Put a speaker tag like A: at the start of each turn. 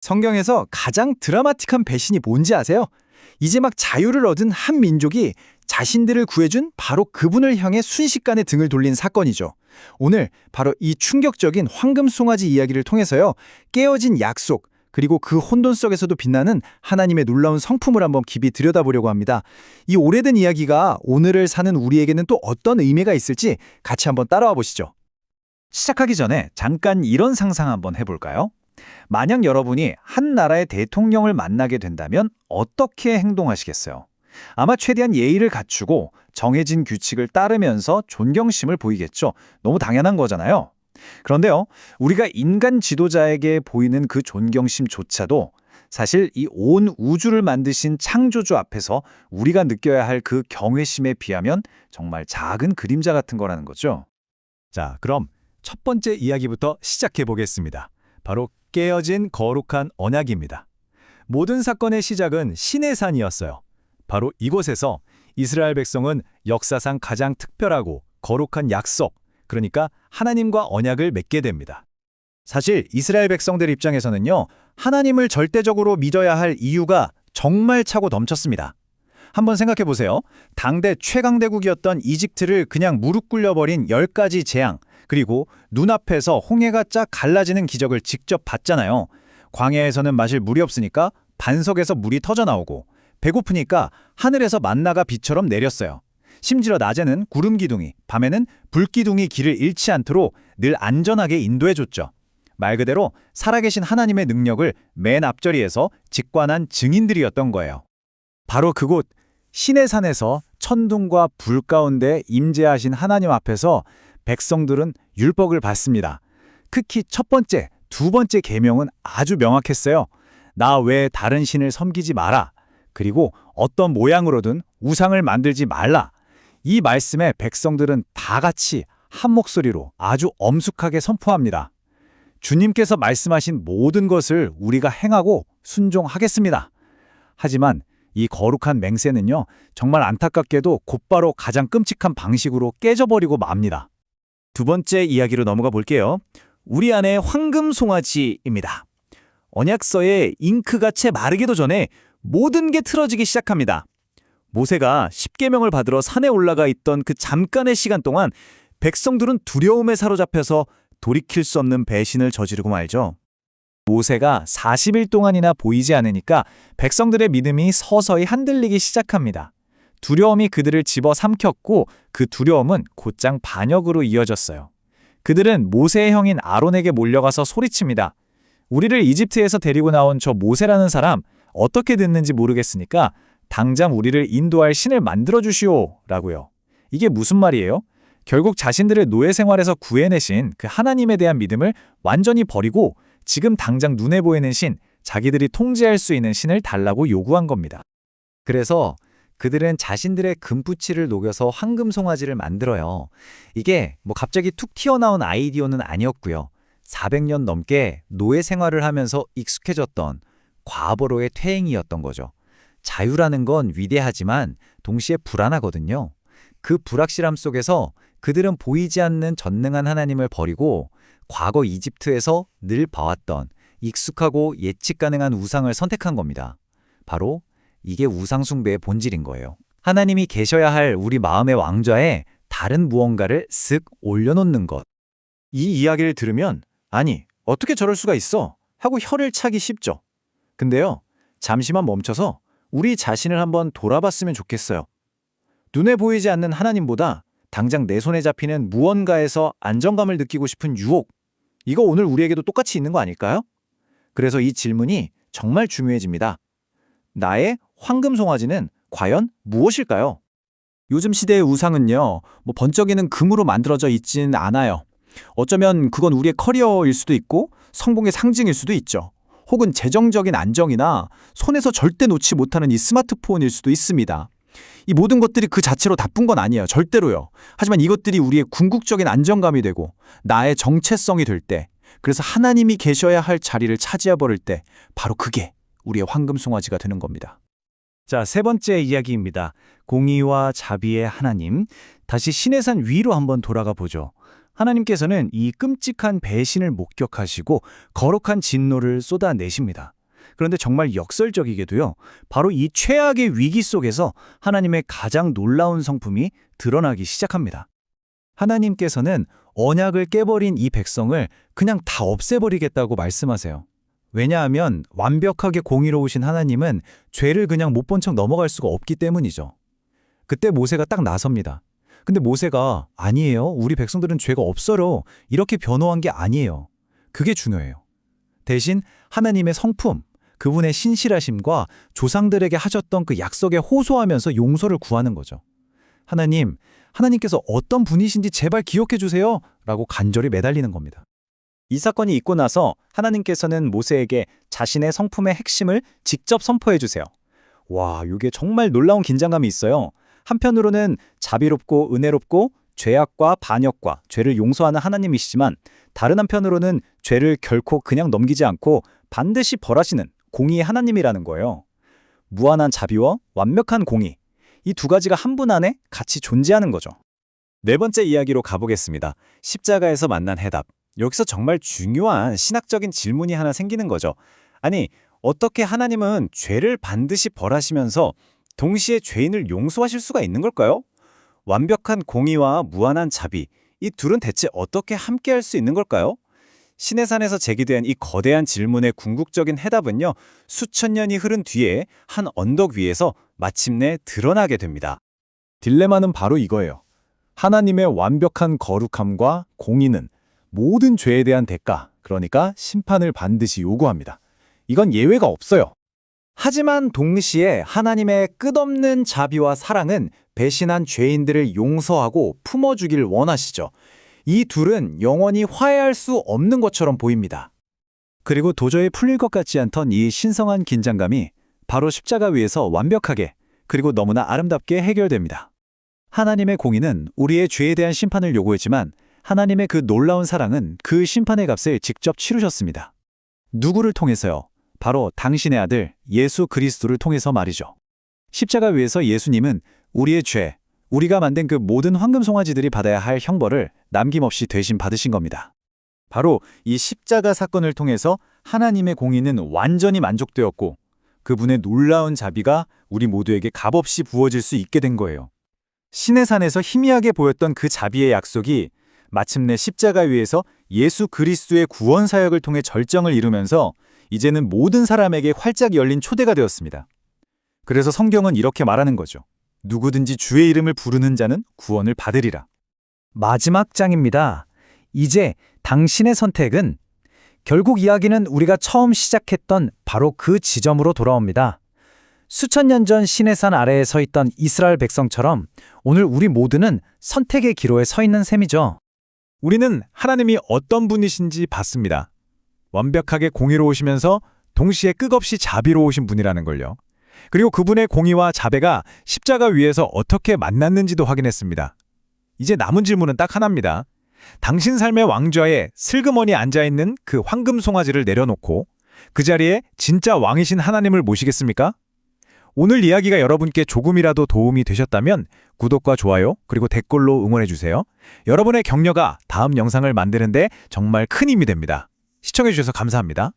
A: 성경에서 가장 드라마틱한 배신이 뭔지 아세요? 이제 막 자유를 얻은 한 민족이 자신들을 구해준 바로 그분을 향해 순식간에 등을 돌린 사건이죠. 오늘 바로 이 충격적인 황금 송아지 이야기를 통해서요, 깨어진 약속, 그리고 그 혼돈 속에서도 빛나는 하나님의 놀라운 성품을 한번 깊이 들여다보려고 합니다. 이 오래된 이야기가 오늘을 사는 우리에게는 또 어떤 의미가 있을지 같이 한번 따라와 보시죠. 시작하기 전에 잠깐 이런 상상 한번 해볼까요? 만약 여러분이 한 나라의 대통령을 만나게 된다면 어떻게 행동하시겠어요? 아마 최대한 예의를 갖추고 정해진 규칙을 따르면서 존경심을 보이겠죠. 너무 당연한 거잖아요. 그런데요, 우리가 인간 지도자에게 보이는 그 존경심조차도 사실 이 온 우주를 만드신 창조주 앞에서 우리가 느껴야 할 그 경외심에 비하면 정말 작은 그림자 같은 거라는 거죠.
B: 자, 그럼 첫 번째 이야기부터 시작해 보겠습니다. 바로 깨어진 거룩한 언약입니다. 모든 사건의 시작은 시내산이었어요. 바로 이곳에서 이스라엘 백성은 역사상 가장 특별하고 거룩한 약속, 그러니까 하나님과 언약을 맺게 됩니다.
A: 사실 이스라엘 백성들 입장에서는요, 하나님을 절대적으로 믿어야 할 이유가 정말 차고 넘쳤습니다. 한번 생각해 보세요. 당대 최강대국이었던 이집트를 그냥 무릎 꿇려버린 10가지 재앙, 그리고 눈앞에서 홍해가 쫙 갈라지는 기적을 직접 봤잖아요. 광야에서는 마실 물이 없으니까 반석에서 물이 터져나오고, 배고프니까 하늘에서 만나가 비처럼 내렸어요. 심지어 낮에는 구름 기둥이, 밤에는 불 기둥이 길을 잃지 않도록 늘 안전하게 인도해줬죠. 말 그대로 살아계신 하나님의 능력을 맨 앞자리에서 직관한 증인들이었던 거예요. 바로 그곳 시내산에서 천둥과 불 가운데 임재하신 하나님 앞에서 백성들은 율법을 받습니다. 특히 첫 번째, 두 번째 계명은 아주 명확했어요. 나 외에 다른 신을 섬기지 마라. 그리고 어떤 모양으로든 우상을 만들지 말라. 이 말씀에 백성들은 다 같이 한 목소리로 아주 엄숙하게 선포합니다. 주님께서 말씀하신 모든 것을 우리가 행하고 순종하겠습니다. 하지만 이 거룩한 맹세는요, 정말 안타깝게도 곧바로 가장 끔찍한 방식으로 깨져버리고 맙니다.
B: 두 번째 이야기로 넘어가 볼게요. 우리 안의 황금 송아지입니다. 언약서에 잉크가 채 마르기도 전에 모든 게 틀어지기 시작합니다. 모세가 십계명을 받으러 산에 올라가 있던 그 잠깐의 시간 동안 백성들은 두려움에 사로잡혀서 돌이킬 수 없는 배신을 저지르고 말죠. 모세가 40일 동안이나 보이지 않으니까 백성들의 믿음이 서서히 흔들리기 시작합니다. 두려움이 그들을 집어삼켰고 그 두려움은 곧장 반역으로 이어졌어요. 그들은 모세의 형인 아론에게 몰려가서 소리칩니다. 우리를 이집트에서 데리고 나온 저 모세라는 사람 어떻게 됐는지 모르겠으니까 당장 우리를 인도할 신을 만들어주시오 라고요. 이게 무슨 말이에요? 결국 자신들의 노예 생활에서 구해내신 그 하나님에 대한 믿음을 완전히 버리고 지금 당장 눈에 보이는 신, 자기들이 통제할 수 있는 신을 달라고 요구한 겁니다.
A: 그래서 그들은 자신들의 금붙이를 녹여서 황금 송아지를 만들어요. 이게 갑자기 툭 튀어나온 아이디어는 아니었고요. 400년 넘게 노예 생활을 하면서 익숙해졌던 과거로의 퇴행이었던 거죠. 자유라는 건 위대하지만 동시에 불안하거든요. 그 불확실함 속에서 그들은 보이지 않는 전능한 하나님을 버리고 과거 이집트에서 늘 봐왔던 익숙하고 예측 가능한 우상을 선택한 겁니다. 바로 이게 우상 숭배의 본질인 거예요. 하나님이 계셔야 할 우리 마음의 왕좌에 다른 무언가를 쓱 올려놓는 것.
B: 이 이야기를 들으면 아니, 어떻게 저럴 수가 있어? 하고 혀를 차기 쉽죠. 근데요, 잠시만 멈춰서 우리 자신을 한번 돌아봤으면 좋겠어요. 눈에 보이지 않는 하나님보다 당장 내 손에 잡히는 무언가에서 안정감을 느끼고 싶은 유혹, 이거 오늘 우리에게도 똑같이 있는 거 아닐까요? 그래서 이 질문이 정말 중요해집니다. 나의 황금 송아지는 과연 무엇일까요?
A: 요즘 시대의 우상은요, 번쩍이는 금으로 만들어져 있진 않아요. 어쩌면 그건 우리의 커리어일 수도 있고 성공의 상징일 수도 있죠. 혹은 재정적인 안정이나 손에서 절대 놓지 못하는 이 스마트폰일 수도 있습니다. 이 모든 것들이 그 자체로 나쁜 건 아니에요. 절대로요. 하지만 이것들이 우리의 궁극적인 안정감이 되고 나의 정체성이 될 때, 그래서 하나님이 계셔야 할 자리를 차지해버릴 때 바로 그게 우리의 황금 송아지가 되는 겁니다.
B: 자, 세 번째 이야기입니다. 공의와 자비의 하나님. 다시 시내산 위로 한번 돌아가 보죠. 하나님께서는 이 끔찍한 배신을 목격하시고 거룩한 진노를 쏟아내십니다. 그런데 정말 역설적이게도요, 바로 이 최악의 위기 속에서 하나님의 가장 놀라운 성품이 드러나기 시작합니다.
A: 하나님께서는 언약을 깨버린 이 백성을 그냥 다 없애버리겠다고 말씀하세요. 왜냐하면 완벽하게 공의로우신 하나님은 죄를 그냥 못 본 척 넘어갈 수가 없기 때문이죠. 그때 모세가 딱 나섭니다. 근데 모세가 아니에요. 우리 백성들은 죄가 없어요. 이렇게 변호한 게 아니에요. 그게 중요해요. 대신 하나님의 성품, 그분의 신실하심과 조상들에게 하셨던 그 약속에 호소하면서 용서를 구하는 거죠. 하나님께서 어떤 분이신지 제발 기억해 주세요. 라고 간절히 매달리는 겁니다.
B: 이 사건이 있고 나서 하나님께서는 모세에게 자신의 성품의 핵심을 직접 선포해 주세요. 와, 이게 정말 놀라운 긴장감이 있어요. 한편으로는 자비롭고 은혜롭고 죄악과 반역과 죄를 용서하는 하나님이시지만 다른 한편으로는 죄를 결코 그냥 넘기지 않고 반드시 벌하시는 공의의 하나님이라는 거예요. 무한한 자비와 완벽한 공의, 이 두 가지가 한 분 안에 같이 존재하는 거죠. 네 번째 이야기로 가보겠습니다. 십자가에서 만난 해답. 여기서 정말 중요한 신학적인 질문이 하나 생기는 거죠. 아니, 어떻게 하나님은 죄를 반드시 벌하시면서 동시에 죄인을 용서하실 수가 있는 걸까요? 완벽한 공의와 무한한 자비, 이 둘은 대체 어떻게 함께할 수 있는 걸까요? 시내산에서 제기된 이 거대한 질문의 궁극적인 해답은요, 수천 년이 흐른 뒤에 한 언덕 위에서 마침내 드러나게 됩니다.
A: 딜레마는 바로 이거예요. 하나님의 완벽한 거룩함과 공의는 모든 죄에 대한 대가, 그러니까 심판을 반드시 요구합니다. 이건 예외가 없어요.
B: 하지만 동시에 하나님의 끝없는 자비와 사랑은 배신한 죄인들을 용서하고 품어주길 원하시죠. 이 둘은 영원히 화해할 수 없는 것처럼 보입니다.
A: 그리고 도저히 풀릴 것 같지 않던 이 신성한 긴장감이 바로 십자가 위에서 완벽하게 그리고 너무나 아름답게 해결됩니다. 하나님의 공의는 우리의 죄에 대한 심판을 요구했지만 하나님의 그 놀라운 사랑은 그 심판의 값을 직접 치르셨습니다. 누구를 통해서요? 바로 당신의 아들 예수 그리스도를 통해서 말이죠. 십자가 위에서 예수님은 우리의 죄, 우리가 만든 그 모든 황금송아지들이 받아야 할 형벌을 남김없이 대신 받으신 겁니다. 바로 이 십자가 사건을 통해서 하나님의 공의는 완전히 만족되었고 그분의 놀라운 자비가 우리 모두에게 값없이 부어질 수 있게 된 거예요. 시내산에서 희미하게 보였던 그 자비의 약속이 마침내 십자가 위에서 예수 그리스도의 구원 사역을 통해 절정을 이루면서 이제는 모든 사람에게 활짝 열린 초대가 되었습니다. 그래서 성경은 이렇게 말하는 거죠. 누구든지 주의 이름을 부르는 자는 구원을 받으리라.
B: 마지막 장입니다. 이제 당신의 선택은 결국 이야기는 우리가 처음 시작했던 바로 그 지점으로 돌아옵니다. 수천 년 전 시내산 아래에 서 있던 이스라엘 백성처럼 오늘 우리 모두는 선택의 기로에 서 있는 셈이죠.
A: 우리는 하나님이 어떤 분이신지 봤습니다. 완벽하게 공의로우시면서 동시에 끝없이 자비로우신 분이라는 걸요. 그리고 그분의 공의와 자비가 십자가 위에서 어떻게 만났는지도 확인했습니다. 이제 남은 질문은 딱 하나입니다. 당신 삶의 왕좌에 슬그머니 앉아있는 그 황금 송아지를 내려놓고 그 자리에 진짜 왕이신 하나님을 모시겠습니까? 오늘 이야기가 여러분께 조금이라도 도움이 되셨다면 구독과 좋아요 그리고 댓글로 응원해주세요. 여러분의 격려가 다음 영상을 만드는데 정말 큰 힘이 됩니다. 시청해주셔서 감사합니다.